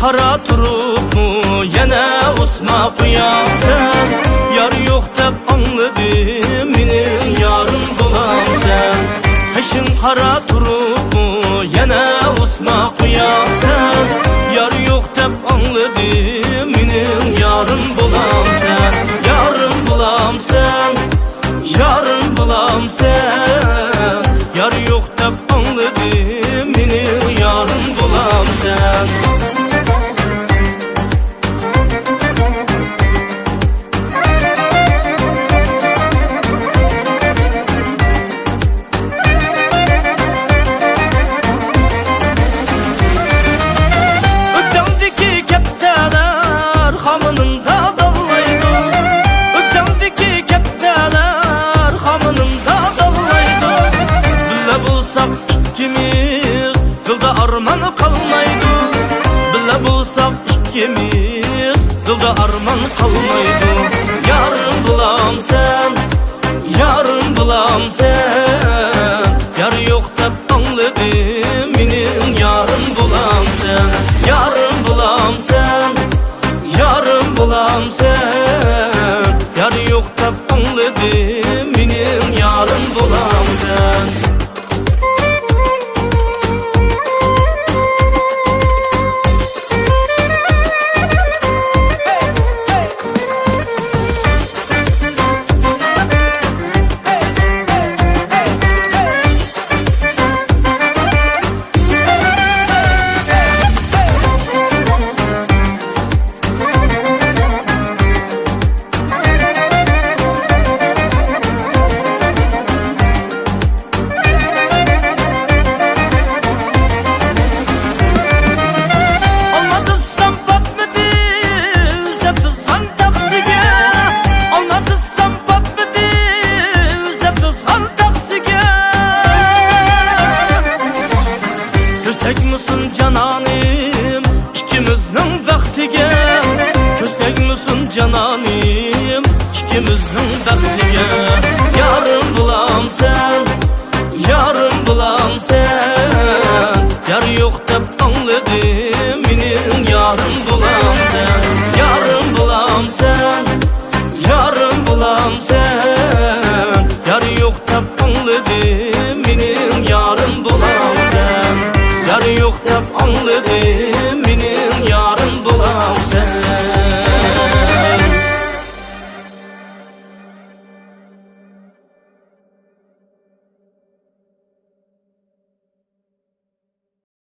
Qara turup mu yana usma qo'yamsan? Yar yo'q deb anladim, mening yarim bo'lamsan. Qishin qara turup mu yana usma qo'yamsan? Yar yo'q deb anladim, mening yarim bo'lamsan. Yarim bo'lamsan, yarim bo'lamsan. Yar yo'q deb anladim, mening yarim bo'lamsan. İkimiz dilda arman kalmaydı. Yarın bulamsan, yarın bulamsan. Yar yok deb anladım, mening yarın bulamsan. Yarın bulamsan, yarın bulamsan. Yar yok deb anladım, mening yarın bulamsan. Kösek musun cananım ikimizning baxtiga? Kösek musun cananım ikimizning baxtiga? Yarım bulamsan, yarım bulamsan. Yar yo'q deb